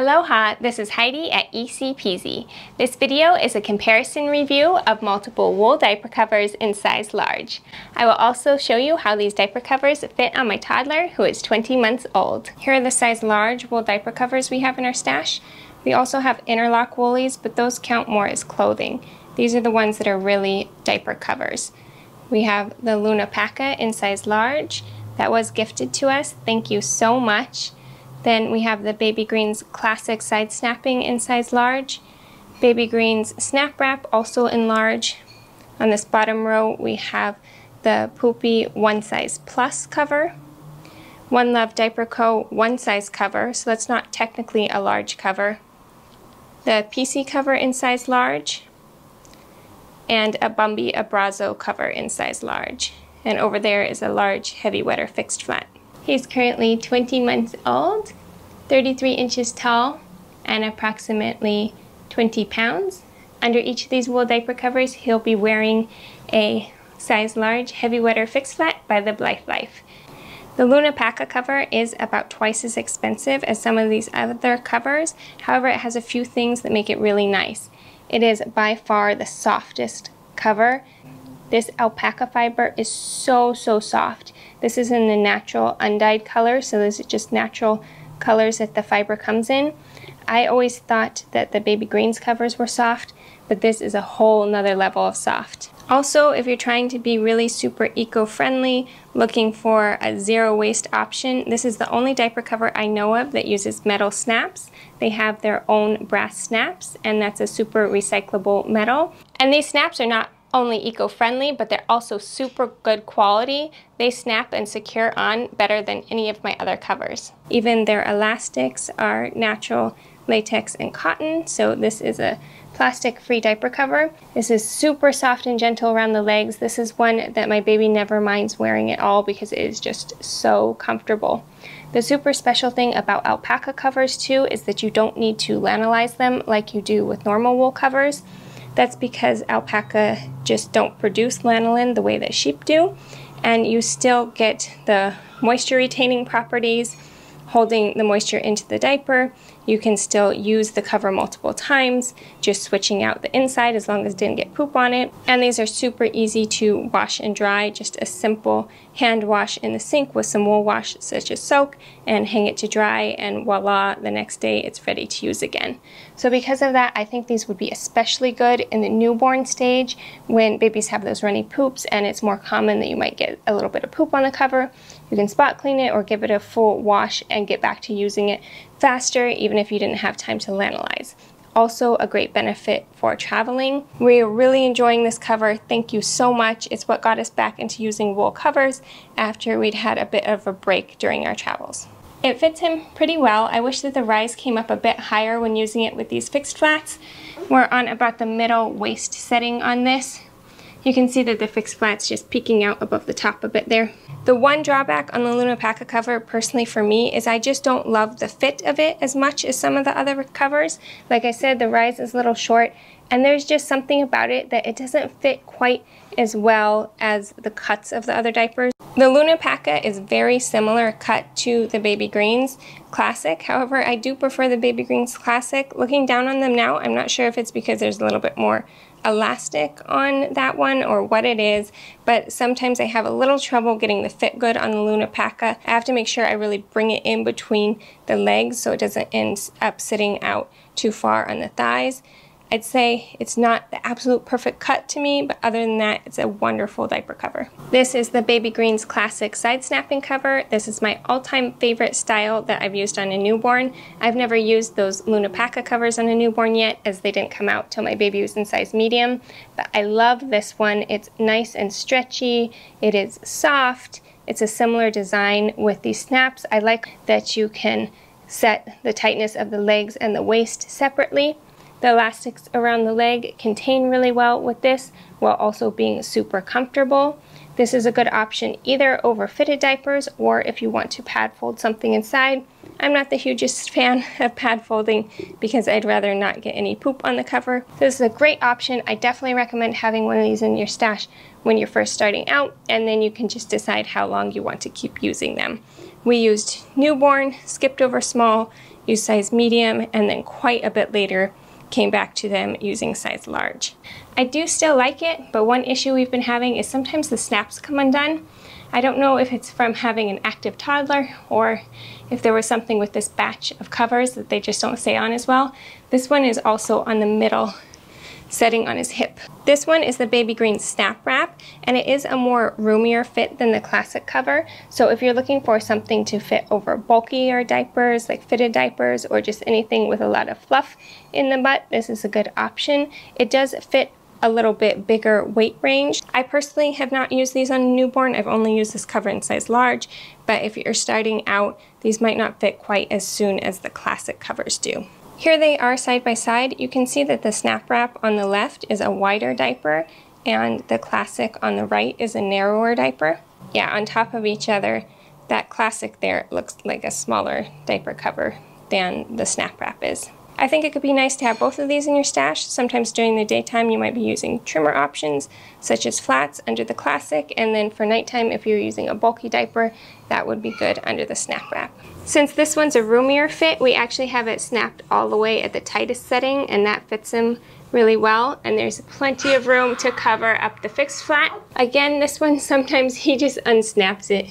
Aloha, this is Heidi at EC Pisi. This video is a comparison review of multiple wool diaper covers in size large. I will also show you how these diaper covers fit on my toddler who is 20 months old. Here are the size large wool diaper covers we have in our stash. We also have interlock woolies, but those count more as clothing. These are the ones that are really diaper covers. We have the Lunapaca in size large. That was gifted to us. Thank you so much. Then we have the BabeeGreens Classic Side Snapping in size large. BabeeGreens Snap Wrap also in large. On this bottom row we have the Puppi One Size Plus cover. Love Diaper Co. One Size cover, so that's not technically a large cover. The Pisi cover in size large. And a Bumby Abrazo cover in size large. And over there is a large heavy wetter fixed flat. He's currently 20 months old, 33 inches tall, and approximately 20 pounds. Under each of these wool diaper covers, he'll be wearing a size large heavy wetter fixed flat by the Blythe Life. The Lunapaca cover is about twice as expensive as some of these other covers. However, it has a few things that make it really nice. It is by far the softest cover. This alpaca fiber is so soft. This is in the natural undyed color, so these are just natural colors that the fiber comes in. I always thought that the BabeeGreens covers were soft, but this is a whole nother level of soft. Also, if you're trying to be really super eco-friendly, looking for a zero waste option, this is the only diaper cover I know of that uses metal snaps. They have their own brass snaps, and that's a super recyclable metal. And these snaps are not only eco-friendly, but they're also super good quality. They snap and secure on better than any of my other covers. Even their elastics are natural latex and cotton, so this is a plastic-free diaper cover. This is super soft and gentle around the legs. This is one that my baby never minds wearing at all because it is just so comfortable. The super special thing about alpaca covers too is that you don't need to lanolize them like you do with normal wool covers. That's because alpaca just don't produce lanolin the way that sheep do, and you still get the moisture retaining properties, holding the moisture into the diaper. You can still use the cover multiple times, just switching out the inside as long as it didn't get poop on it. And these are super easy to wash and dry, just a simple hand wash in the sink with some wool wash such as soak, and hang it to dry, and voila, the next day it's ready to use again. So because of that, I think these would be especially good in the newborn stage when babies have those runny poops and it's more common that you might get a little bit of poop on the cover. You can spot clean it or give it a full wash and get back to using it faster, even if you didn't have time to lanolize. Also a great benefit for traveling. We're really enjoying this cover. Thank you so much. It's what got us back into using wool covers after we'd had a bit of a break during our travels. It fits him pretty well. I wish that the rise came up a bit higher when using it with these fixed flats. We're on about the middle waist setting on this. You can see that the fixed flat's just peeking out above the top a bit there. The one drawback on the Lunapaca cover, personally for me, is I just don't love the fit of it as much as some of the other covers. Like I said, the rise is a little short, and there's just something about it that it doesn't fit quite as well as the cuts of the other diapers. The Lunapaca is very similar cut to the BabeeGreens Classic. However, I do prefer the BabeeGreens Classic. Looking down on them now, I'm not sure if it's because there's a little bit more elastic on that one or what it is, but sometimes I have a little trouble getting the fit good on the Lunapaca. I have to make sure I really bring it in between the legs so it doesn't end up sitting out too far on the thighs. I'd say it's not the absolute perfect cut to me, but other than that, it's a wonderful diaper cover. This is the BabeeGreens Classic Side Snapping cover. This is my all-time favorite style that I've used on a newborn. I've never used those Lunapaca covers on a newborn yet, as they didn't come out till my baby was in size medium, but I love this one. It's nice and stretchy. It is soft. It's a similar design with these snaps. I like that you can set the tightness of the legs and the waist separately. The elastics around the leg contain really well with this, while also being super comfortable. This is a good option either over fitted diapers or if you want to pad fold something inside. I'm not the hugest fan of pad folding because I'd rather not get any poop on the cover. This is a great option. I definitely recommend having one of these in your stash when you're first starting out, and then you can just decide how long you want to keep using them. We used newborn, skipped over small, used size medium, and then quite a bit later came back to them using size large. I do still like it, but one issue we've been having is sometimes the snaps come undone. I don't know if it's from having an active toddler or if there was something with this batch of covers that they just don't stay on as well. This one is also on the middle setting on his hip. This one is the BabeeGreens Snap Wrap, and it is a more roomier fit than the classic cover. So if you're looking for something to fit over bulkier diapers, like fitted diapers, or just anything with a lot of fluff in the butt, this is a good option. It does fit a little bit bigger weight range. I personally have not used these on a newborn. I've only used this cover in size large, but if you're starting out, these might not fit quite as soon as the classic covers do. Here they are side by side. You can see that the Snap Wrap on the left is a wider diaper and the classic on the right is a narrower diaper. Yeah, on top of each other, that classic there looks like a smaller diaper cover than the Snap Wrap is. I think it could be nice to have both of these in your stash. Sometimes during the daytime you might be using trimmer options such as flats under the classic, and then for nighttime if you're using a bulky diaper, that would be good under the Snap Wrap. Since this one's a roomier fit, we actually have it snapped all the way at the tightest setting, and that fits him really well, and there's plenty of room to cover up the fixed flat. Again, this one sometimes he just unsnaps it.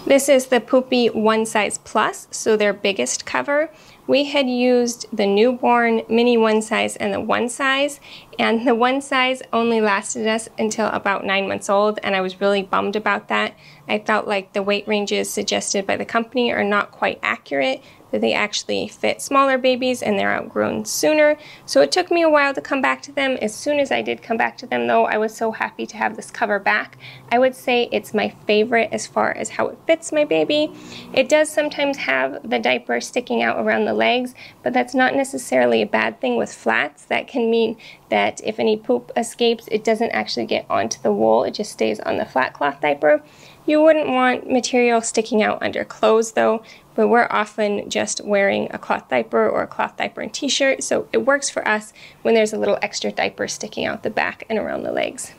This is the Puppi One Size Plus, so their biggest cover. We had used the newborn, mini one size, and the one size, and the one size only lasted us until about 9 months old, and I was really bummed about that. I felt like the weight ranges suggested by the company are not quite accurate, that they actually fit smaller babies and they're outgrown sooner. So it took me a while to come back to them. As soon as I did come back to them though, I was so happy to have this cover back. I would say it's my favorite as far as how it fits my baby. It does sometimes have the diaper sticking out around the legs, but that's not necessarily a bad thing with flats. That can mean that if any poop escapes, it doesn't actually get onto the wool, it just stays on the flat cloth diaper. You wouldn't want material sticking out under clothes though, but we're often just wearing a cloth diaper or a cloth diaper and t-shirt, so it works for us when there's a little extra diaper sticking out the back and around the legs.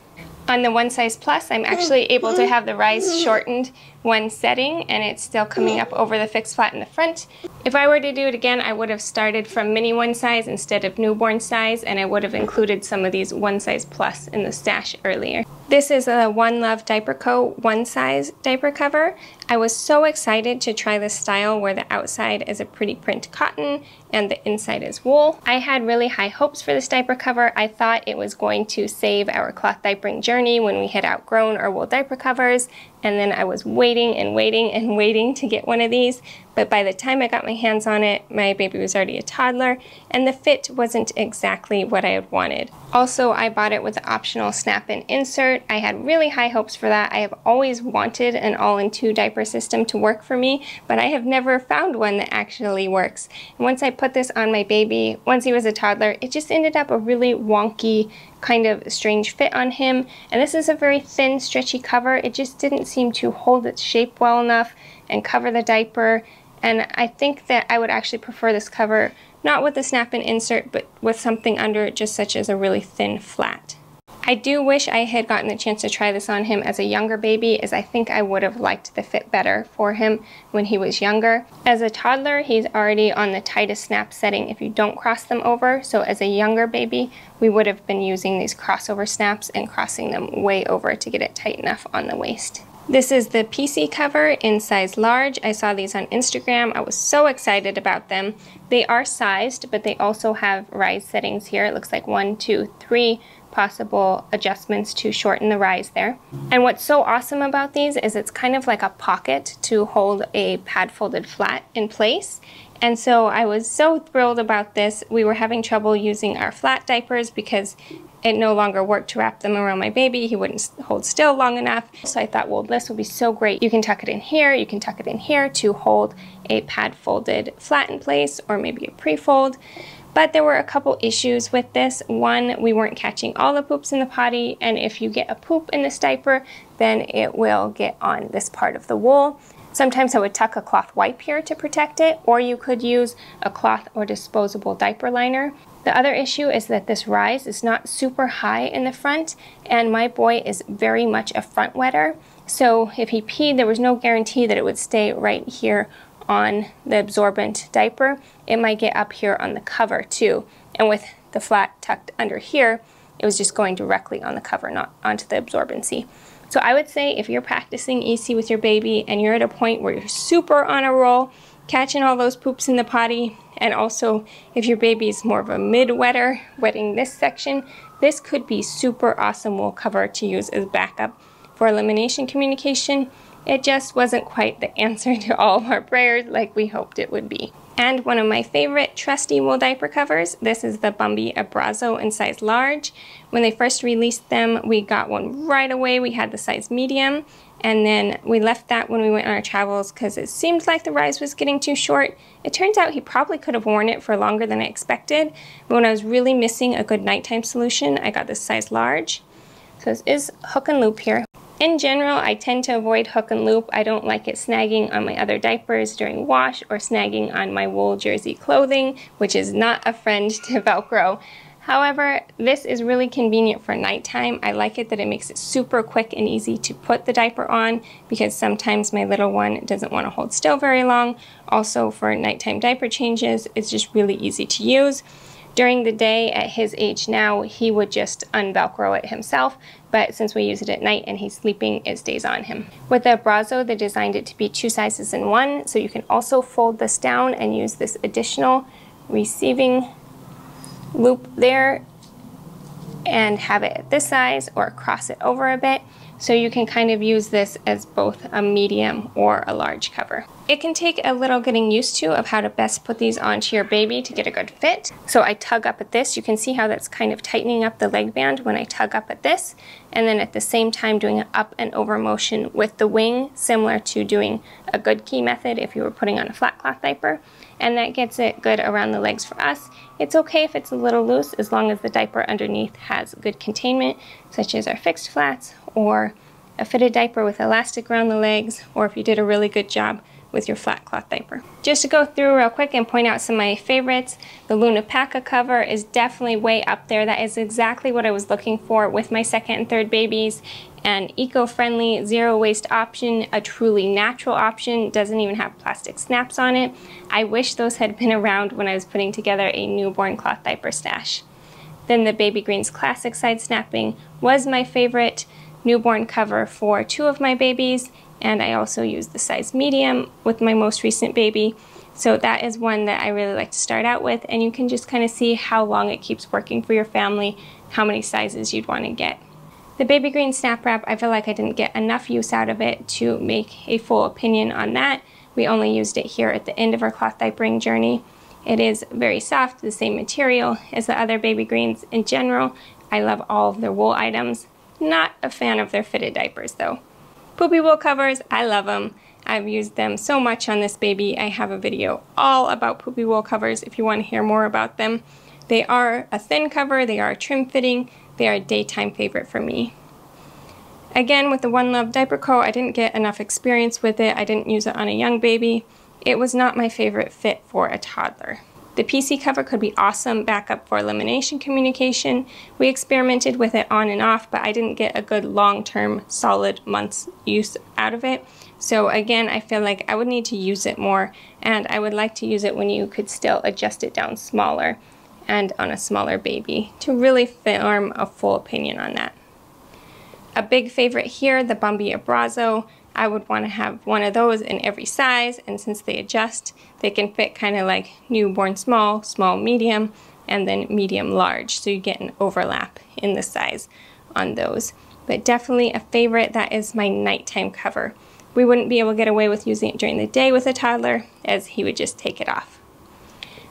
On the One Size Plus, I'm actually able to have the rise shortened one setting, and it's still coming up over the fixed flat in the front. If I were to do it again, I would have started from mini one size instead of newborn size, and I would have included some of these One Size Plus in the stash earlier. This is a Love Diaper Co. one size diaper cover. I was so excited to try this style where the outside is a pretty print cotton and the inside is wool. I had really high hopes for this diaper cover. I thought it was going to save our cloth diapering journey when we had outgrown our wool diaper covers, and then I was waiting and waiting and waiting to get one of these, but by the time I got my hands on it, my baby was already a toddler, and the fit wasn't exactly what I had wanted. Also, I bought it with the optional snap-in insert. I had really high hopes for that. I have always wanted an all-in-two diaper system to work for me, but I have never found one that actually works. And once I put this on my baby, once he was a toddler, it just ended up a really wonky, kind of strange fit on him. And this is a very thin, stretchy cover. It just didn't seem to hold its shape well enough and cover the diaper. And I think that I would actually prefer this cover not with the snap-in insert, but with something under it, just such as a really thin flat. I do wish I had gotten the chance to try this on him as a younger baby, as I think I would have liked the fit better for him when he was younger. As a toddler, he's already on the tightest snap setting if you don't cross them over, so as a younger baby, we would have been using these crossover snaps and crossing them way over to get it tight enough on the waist. This is the Pisi cover in size large. I saw these on Instagram. I was so excited about them. They are sized, but they also have rise settings here. It looks like 1, 2, 3 possible adjustments to shorten the rise there. And what's so awesome about these is it's kind of like a pocket to hold a pad folded flat in place. And so I was so thrilled about this. We were having trouble using our flat diapers because it no longer worked to wrap them around my baby. He wouldn't hold still long enough. So I thought, well, this would be so great. You can tuck it in here, you can tuck it in here to hold a pad folded flat in place, or maybe a pre-fold. But there were a couple issues with this. One, we weren't catching all the poops in the potty, and if you get a poop in this diaper, then it will get on this part of the wool. Sometimes I would tuck a cloth wipe here to protect it, or you could use a cloth or disposable diaper liner. The other issue is that this rise is not super high in the front, and my boy is very much a front wetter. So if he peed, there was no guarantee that it would stay right here on the absorbent diaper, it might get up here on the cover too. And with the flat tucked under here, it was just going directly on the cover, not onto the absorbency. So I would say if you're practicing EC with your baby and you're at a point where you're super on a roll, catching all those poops in the potty, and also if your baby's more of a mid-wetter, wetting this section, this could be super awesome wool cover to use as backup for elimination communication. It just wasn't quite the answer to all of our prayers like we hoped it would be. And one of my favorite trusty wool diaper covers, this is the Bumby Abrazo in size large. When they first released them, we got one right away. We had the size medium, and then we left that when we went on our travels because it seemed like the rise was getting too short. It turns out he probably could have worn it for longer than I expected, but when I was really missing a good nighttime solution, I got this size large. So this is hook and loop here. In general, I tend to avoid hook and loop. I don't like it snagging on my other diapers during wash or snagging on my wool jersey clothing, which is not a friend to Velcro. However, this is really convenient for nighttime. I like it that it makes it super quick and easy to put the diaper on because sometimes my little one doesn't want to hold still very long. Also for nighttime diaper changes, it's just really easy to use. During the day, at his age now, he would just unvelcro it himself, but since we use it at night and he's sleeping, it stays on him. With the Abrazo, they designed it to be 2 sizes in 1, so you can also fold this down and use this additional receiving loop there and have it at this size or cross it over a bit, so you can kind of use this as both a medium or a large cover. It can take a little getting used to of how to best put these onto your baby to get a good fit. So I tug up at this. You can see how that's kind of tightening up the leg band when I tug up at this, and then at the same time doing an up and over motion with the wing, similar to doing a good key method if you were putting on a flat cloth diaper. And that gets it good around the legs for us. It's okay if it's a little loose as long as the diaper underneath has good containment, such as our fixed flats or a fitted diaper with elastic around the legs, or if you did a really good job with your flat cloth diaper. Just to go through real quick and point out some of my favorites, the Lunapaca cover is definitely way up there. That is exactly what I was looking for with my second and third babies. An eco-friendly, zero waste option, a truly natural option, doesn't even have plastic snaps on it. I wish those had been around when I was putting together a newborn cloth diaper stash. Then the BabeeGreens Classic side snapping was my favorite newborn cover for 2 of my babies, and I also used the size medium with my most recent baby. So that is one that I really like to start out with, and you can just kind of see how long it keeps working for your family, how many sizes you'd want to get. The BabeeGreens Snap Wrap, I feel like I didn't get enough use out of it to make a full opinion on that. We only used it here at the end of our cloth diapering journey. It is very soft, the same material as the other BabeeGreens in general. I love all of their wool items. Not a fan of their fitted diapers though. Puppi wool covers, I love them. I've used them so much on this baby. I have a video all about Puppi wool covers if you want to hear more about them. They are a thin cover, they are a trim fitting, they are a daytime favorite for me. Again, with the Love Diaper Co, I didn't get enough experience with it. I didn't use it on a young baby. It was not my favorite fit for a toddler. The Pisi cover could be awesome backup for elimination communication. We experimented with it on and off, but I didn't get a good long-term, solid months use out of it. So again, I feel like I would need to use it more, and I would like to use it when you could still adjust it down smaller and on a smaller baby to really form a full opinion on that. A big favorite here, the Bumby Abrazo. I would want to have one of those in every size, and since they adjust, they can fit kind of like newborn small, small medium, and then medium large, so you get an overlap in the size on those. But definitely a favorite. That is my nighttime cover. We wouldn't be able to get away with using it during the day with a toddler, as he would just take it off.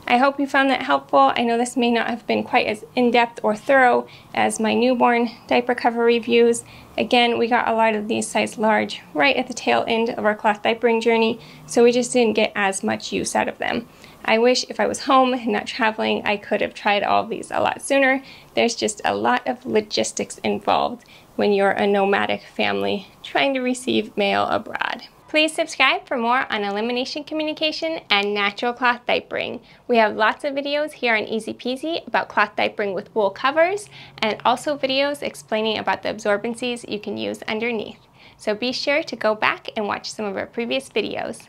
I hope you found that helpful. I know this may not have been quite as in-depth or thorough as my newborn diaper cover reviews. Again, we got a lot of these size large right at the tail end of our cloth diapering journey, so we just didn't get as much use out of them. I wish if I was home and not traveling, I could have tried all of these a lot sooner. There's just a lot of logistics involved when you're a nomadic family trying to receive mail abroad. Please subscribe for more on elimination communication and natural cloth diapering. We have lots of videos here on Easy Peasy about cloth diapering with wool covers, and also videos explaining about the absorbencies you can use underneath. So be sure to go back and watch some of our previous videos.